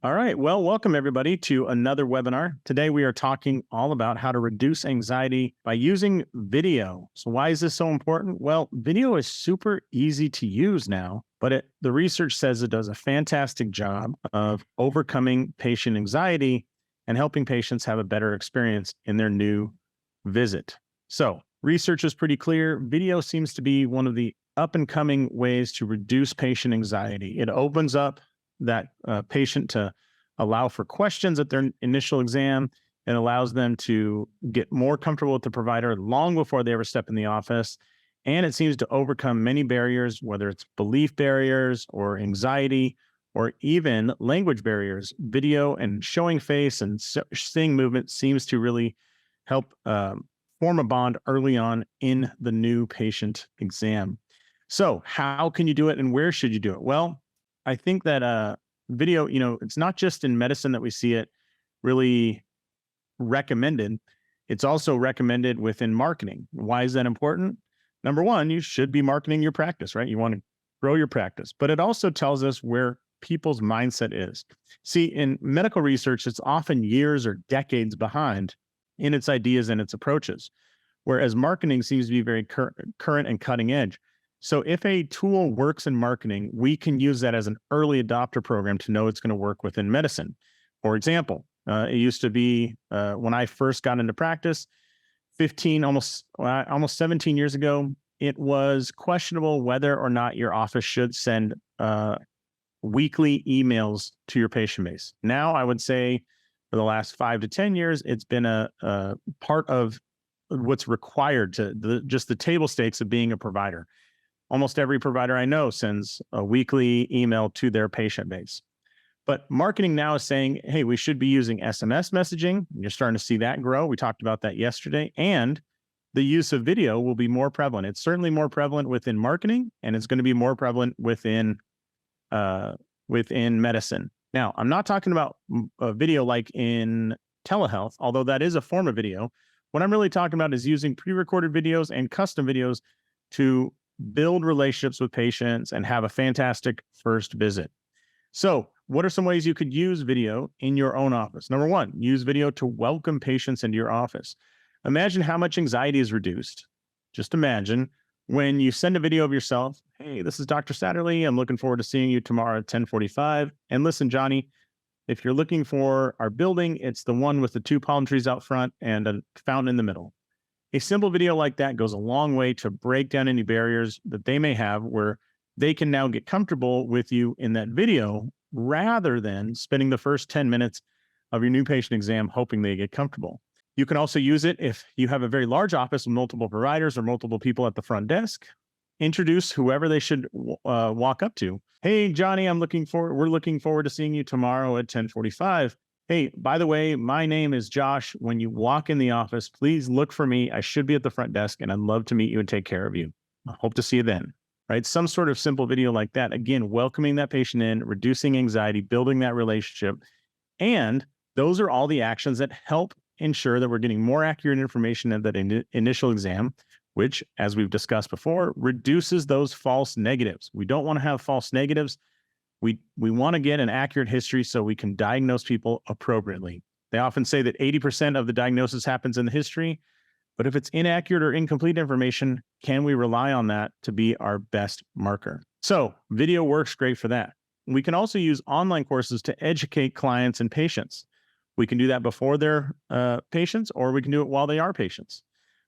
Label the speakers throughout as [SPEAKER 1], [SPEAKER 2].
[SPEAKER 1] All right. Well, welcome everybody to another webinar. Today we are talking all about how to reduce anxiety by using video. So why is this so important? Well, video is super easy to use now, but the research says it does a fantastic job of overcoming patient anxiety and helping patients have a better experience in their new visit. So research is pretty clear. Video seems to be one of the up and coming ways to reduce patient anxiety. It opens up that patient to allow for questions at their initial exam and allows them to get more comfortable with the provider long before they ever step in the office. And it seems to overcome many barriers, whether it's belief barriers or anxiety or even language barriers. Video and showing face and seeing movement seems to really help form a bond early on in the new patient exam. So how can you do it and where should you do it? Well, I think that video, it's not just in medicine that we see it really recommended. It's also recommended within marketing. Why is that important? Number one, you should be marketing your practice, right? You want to grow your practice, but it also tells us where people's mindset is. See, in medical research, it's often years or decades behind in its ideas and its approaches, whereas marketing seems to be very current and cutting edge. So if a tool works in marketing, we can use that as an early adopter program to know it's going to work within medicine. For example, it used to be when I first got into practice, almost 17 years ago, it was questionable whether or not your office should send weekly emails to your patient base. Now, I would say for the last 5 to 10 years, it's been a part of what's required to just the table stakes of being a provider. Almost every provider I know sends a weekly email to their patient base. But marketing now is saying, hey, we should be using SMS messaging. You're starting to see that grow. We talked about that yesterday. And the use of video will be more prevalent. It's certainly more prevalent within marketing, and it's going to be more prevalent within medicine. Now, I'm not talking about a video like in telehealth, although that is a form of video. What I'm really talking about is using pre-recorded videos and custom videos to build relationships with patients and have a fantastic first visit. So what are some ways you could use video in your own office? Number one, use video to welcome patients into your office. Imagine how much anxiety is reduced. Just imagine when you send a video of yourself. Hey, this is Dr. Satterley. I'm looking forward to seeing you tomorrow at 10:45. And listen, Johnny, if you're looking for our building, it's the one with the 2 palm trees out front and a fountain in the middle. A simple video like that goes a long way to break down any barriers that they may have where they can now get comfortable with you in that video rather than spending the first 10 minutes of your new patient exam hoping they get comfortable. You can also use it if you have a very large office with multiple providers or multiple people at the front desk. Introduce whoever they should walk up to. Hey, Johnny, we're looking forward to seeing you tomorrow at 10:45. Hey, by the way, my name is Josh. When you walk in the office, please look for me. I should be at the front desk, and I'd love to meet you and take care of you. I hope to see you then, right? Some sort of simple video like that. Again, welcoming that patient in, reducing anxiety, building that relationship. And those are all the actions that help ensure that we're getting more accurate information at that initial exam, which, as we've discussed before, reduces those false negatives. We don't want to have false negatives. We want to get an accurate history so we can diagnose people appropriately. They often say that 80% of the diagnosis happens in the history, but if it's inaccurate or incomplete information, can we rely on that to be our best marker? So video works great for that. We can also use online courses to educate clients and patients. We can do that before they're patients, or we can do it while they are patients.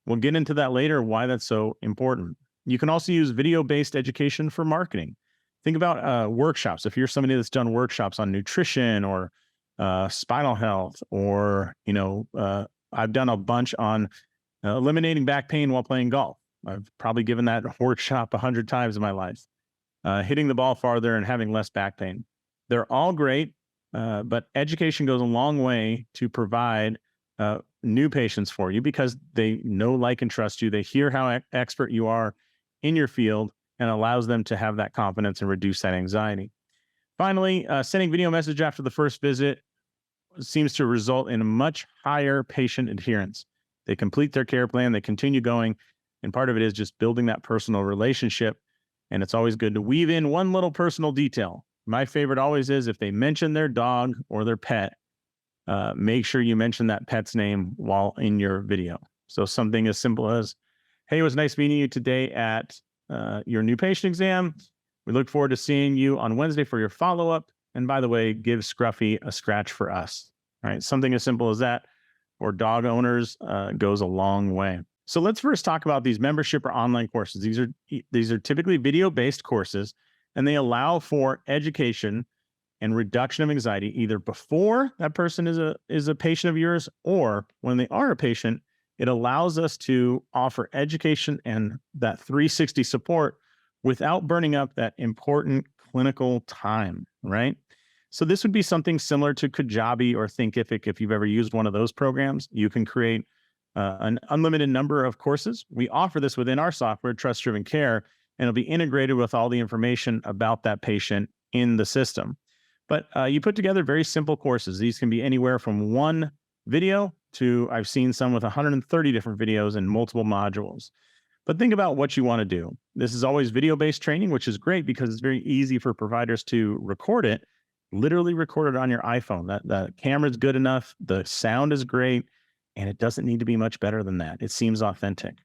[SPEAKER 1] We'll get into that later, why that's so important. You can also use video-based education for marketing. Think about workshops. If you're somebody that's done workshops on nutrition or spinal health, or, I've done a bunch on eliminating back pain while playing golf. I've probably given that workshop 100 times in my life. Hitting the ball farther and having less back pain. They're all great, but education goes a long way to provide new patients for you because they know, like, and trust you. They hear how expert you are in your field, and allows them to have that confidence and reduce that anxiety. Finally, sending video message after the first visit seems to result in a much higher patient adherence. They complete their care plan, they continue going, and part of it is just building that personal relationship. And it's always good to weave in one little personal detail. My favorite always is if they mention their dog or their pet, make sure you mention that pet's name while in your video. So something as simple as, hey, it was nice meeting you today at your new patient exam. We look forward to seeing you on Wednesday for your follow-up. And by the way, give Scruffy a scratch for us. All right, something as simple as that for dog owners goes a long way. So let's first talk about these membership or online courses. These are typically video-based courses, and they allow for education and reduction of anxiety either before that person is a patient of yours or when they are a patient. It allows us to offer education and that 360 support without burning up that important clinical time, right? So this would be something similar to Kajabi or Thinkific. If you've ever used one of those programs, you can create an unlimited number of courses. We offer this within our software, Trust Driven Care, and it'll be integrated with all the information about that patient in the system. But you put together very simple courses. These can be anywhere from one video to I've seen some with 130 different videos and multiple modules. But think about what you want to do. This is always video-based training, which is great because it's very easy for providers to record it, literally record it on your iPhone. That camera's good enough, the sound is great, and it doesn't need to be much better than that. It seems authentic.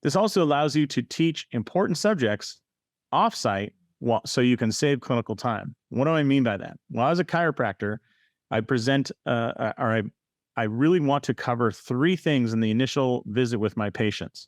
[SPEAKER 1] This also allows you to teach important subjects offsite so you can save clinical time. What do I mean by that? Well, as a chiropractor, I present, I really want to cover 3 things in the initial visit with my patients.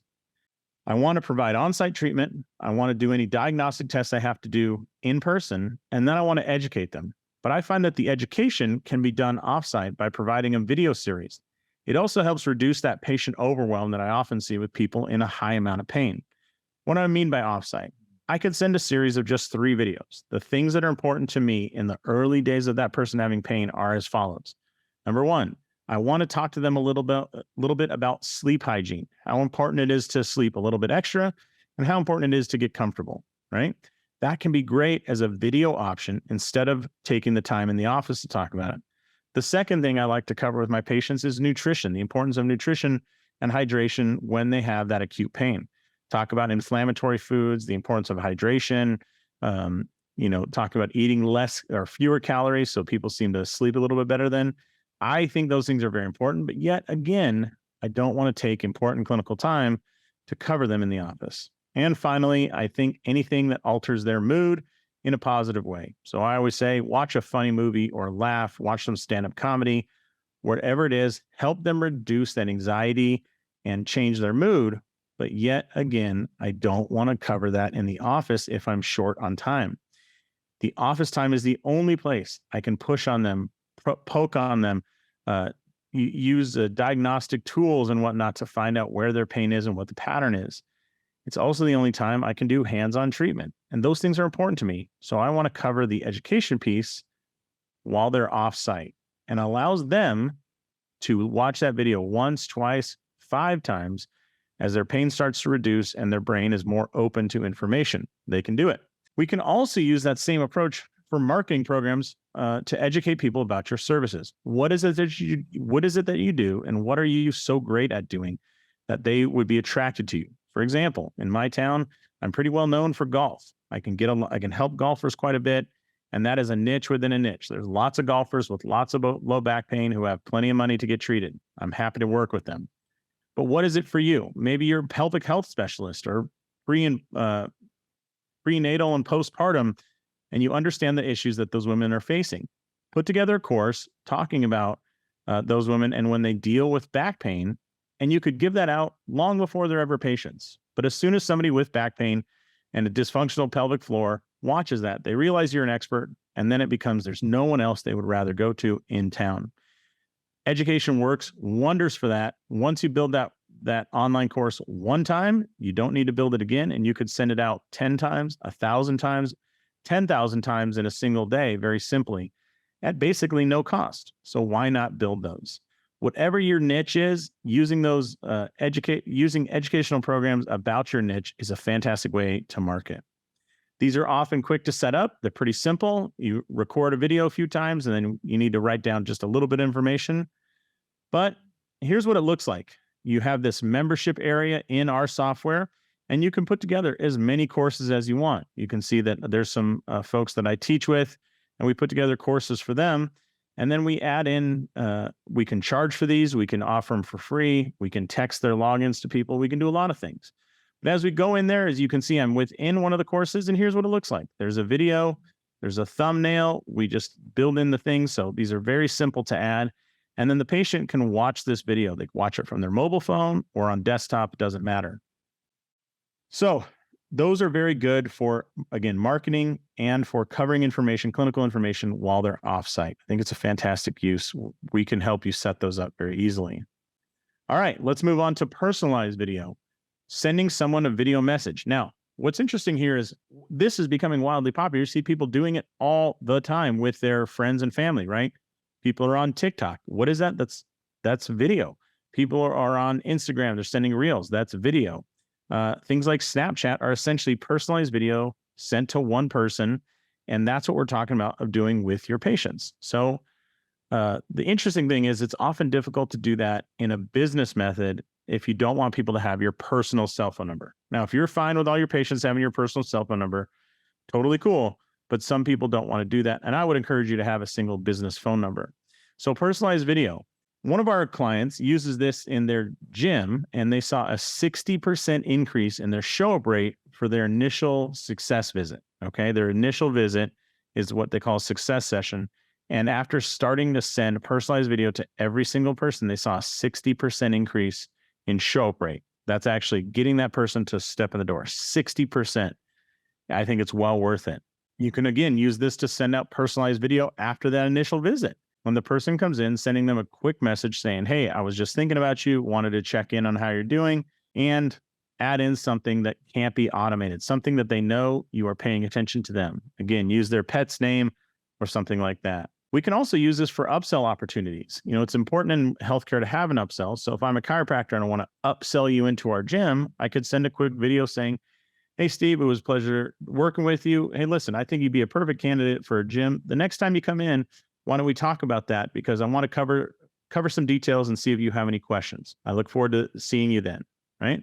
[SPEAKER 1] I want to provide on-site treatment. I want to do any diagnostic tests I have to do in person, and then I want to educate them. But I find that the education can be done offsite by providing a video series. It also helps reduce that patient overwhelm that I often see with people in a high amount of pain. What do I mean by offsite? I could send a series of just 3 videos. The things that are important to me in the early days of that person having pain are as follows. Number 1, I want to talk to them a little bit about sleep hygiene, how important it is to sleep a little bit extra, and how important it is to get comfortable, right? That can be great as a video option instead of taking the time in the office to talk about it. The second thing I like to cover with my patients is nutrition, the importance of nutrition and hydration when they have that acute pain. Talk about inflammatory foods, the importance of hydration, talk about eating less or fewer calories so people seem to sleep a little bit better then. I think those things are very important, but yet again, I don't want to take important clinical time to cover them in the office. And finally, I think anything that alters their mood in a positive way. So I always say, watch a funny movie or laugh, watch some stand-up comedy, whatever it is, help them reduce that anxiety and change their mood. But yet again, I don't want to cover that in the office if I'm short on time. The office time is the only place I can push on them, poke on them, use diagnostic tools and whatnot to find out where their pain is and what the pattern is. It's also the only time I can do hands-on treatment. And those things are important to me. So I want to cover the education piece while they're off-site and allows them to watch that video once, twice, 5 times as their pain starts to reduce and their brain is more open to information. They can do it. We can also use that same approach for marketing programs to educate people about your services. What is it that you do, and what are you so great at doing that they would be attracted to you? For example, in my town, I'm pretty well known for golf. I can help golfers quite a bit, and that is a niche within a niche. There's lots of golfers with lots of low back pain who have plenty of money to get treated. I'm happy to work with them. But what is it for you? Maybe you're a pelvic health specialist or prenatal and postpartum, and you understand the issues that those women are facing. Put together a course talking about those women and when they deal with back pain, and you could give that out long before they're ever patients. But as soon as somebody with back pain and a dysfunctional pelvic floor watches that, they realize you're an expert, and then it becomes there's no one else they would rather go to in town. Education works wonders for that. Once you build that online course one time, you don't need to build it again, and you could send it out 10 times, 1,000 times, 10,000 times in a single day, very simply, at basically no cost. So why not build those? Whatever your niche is, using those using educational programs about your niche is a fantastic way to market. These are often quick to set up. They're pretty simple. You record a video a few times, and then you need to write down just a little bit of information. But here's what it looks like. You have this membership area in our software. And you can put together as many courses as you want. You can see that there's some folks that I teach with, and we put together courses for them. And then we add in, we can charge for these, we can offer them for free, we can text their logins to people, we can do a lot of things. But as we go in there, as you can see, I'm within one of the courses, and here's what it looks like. There's a video, there's a thumbnail, we just build in the things. So these are very simple to add. And then the patient can watch this video. They can watch it from their mobile phone or on desktop, it doesn't matter. So those are very good for, again, marketing and for covering information, clinical information while they're offsite. I think it's a fantastic use. We can help you set those up very easily. All right, let's move on to personalized video, sending someone a video message. Now, what's interesting here is this is becoming wildly popular. You see people doing it all the time with their friends and family, right? People are on TikTok. What is that? That's video. People are on Instagram. They're sending reels. That's video. Things like Snapchat are essentially personalized video sent to one person. And that's what we're talking about of doing with your patients. So the interesting thing is it's often difficult to do that in a business method if you don't want people to have your personal cell phone number. Now, if you're fine with all your patients having your personal cell phone number, totally cool. But some people don't want to do that. And I would encourage you to have a single business phone number. So personalized video. One of our clients uses this in their gym, and they saw a 60% increase in their show-up rate for their initial success visit. Okay, their initial visit is what they call a success session. And after starting to send personalized video to every single person, they saw a 60% increase in show-up rate. That's actually getting that person to step in the door, 60%. I think it's well worth it. You can, again, use this to send out personalized video after that initial visit. When the person comes in, sending them a quick message saying, hey, I was just thinking about you, wanted to check in on how you're doing, and add in something that can't be automated, something that they know you are paying attention to them. Again, use their pet's name or something like that. We can also use this for upsell opportunities. You know, it's important in healthcare to have an upsell. So if I'm a chiropractor and I want to upsell you into our gym, I could send a quick video saying, hey, Steve, it was a pleasure working with you. Hey, listen, I think you'd be a perfect candidate for a gym. The next time you come in, why don't we talk about that? Because I want to cover some details and see if you have any questions. I look forward to seeing you then, right?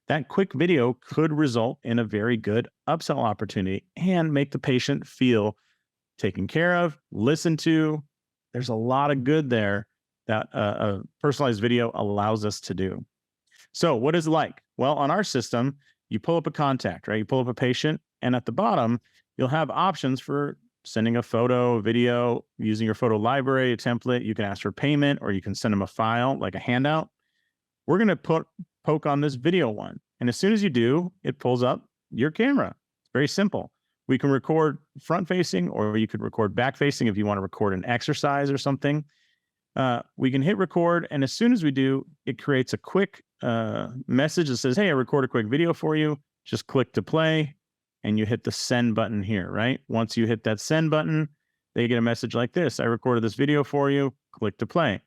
[SPEAKER 1] That quick video could result in a very good upsell opportunity and make the patient feel taken care of, listened to. There's a lot of good there that a personalized video allows us to do. So what is it like? Well, on our system, you pull up a contact, right? You pull up a patient, and at the bottom, you'll have options for sending a photo, a video, using your photo library, a template. You can ask for payment, or you can send them a file, like a handout. We're going to poke on this video one. And as soon as you do, it pulls up your camera. It's very simple. We can record front facing, or you could record back facing if you want to record an exercise or something. We can hit record. And as soon as we do, it creates a quick message that says, hey, I record a quick video for you. Just click to play. And you hit the send button here, right? Once you hit that send button, they get a message like this. I recorded this video for you. Click to play.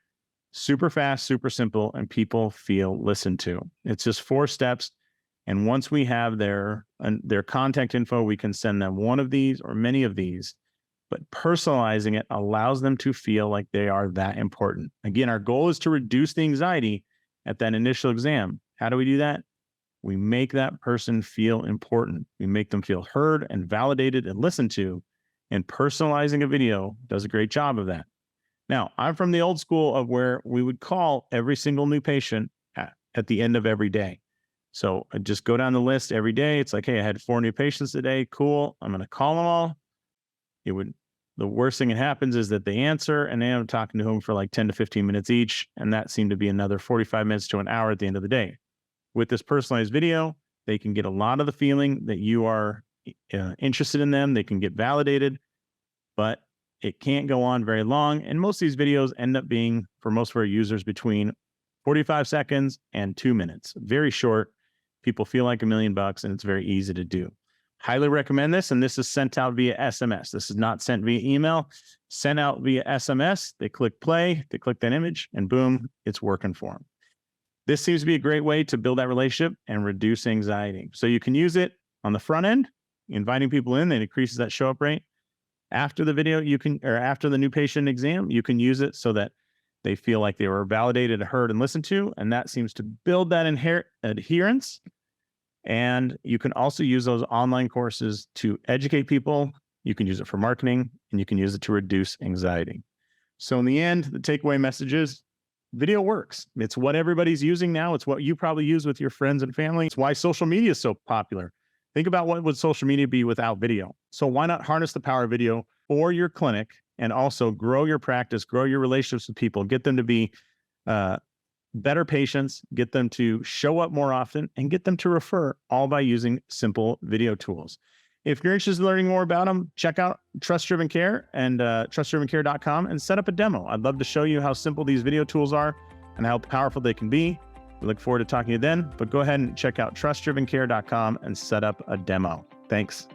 [SPEAKER 1] Super fast, super simple, and people feel listened to. It's just 4 steps. And once we have their contact info, we can send them one of these or many of these. But personalizing it allows them to feel like they are that important. Again, our goal is to reduce the anxiety at that initial exam. How do we do that? We make that person feel important. We make them feel heard and validated and listened to. And personalizing a video does a great job of that. Now, I'm from the old school of where we would call every single new patient at the end of every day. So I just go down the list every day. It's like, hey, I had 4 new patients today. Cool. I'm going to call them all. The worst thing that happens is that they answer, and then I'm talking to them for like 10 to 15 minutes each. And that seemed to be another 45 minutes to an hour at the end of the day. With this personalized video, they can get a lot of the feeling that you are interested in them. They can get validated, but it can't go on very long. And most of these videos end up being, for most of our users, between 45 seconds and 2 minutes. Very short. People feel like $1 million, and it's very easy to do. Highly recommend this. And this is sent out via SMS. This is not sent via email. Sent out via SMS. They click play, they click that image, and boom, it's working for them. This seems to be a great way to build that relationship and reduce anxiety. So you can use it on the front end, inviting people in, that increases that show up rate. After the video, or after the new patient exam, you can use it so that they feel like they were validated, heard, and listened to. And that seems to build that adherence. And you can also use those online courses to educate people. You can use it for marketing, and you can use it to reduce anxiety. So in the end, the takeaway message is video works. It's what everybody's using now. It's what you probably use with your friends and family. It's why social media is so popular. Think about what would social media be without video. So why not harness the power of video for your clinic and also grow your practice, grow your relationships with people, get them to be better patients, get them to show up more often, and get them to refer, all by using simple video tools. If you're interested in learning more about them, check out Trust Driven Care and trustdrivencare.com and set up a demo. I'd love to show you how simple these video tools are and how powerful they can be. We look forward to talking to you then, but go ahead and check out trustdrivencare.com and set up a demo. Thanks.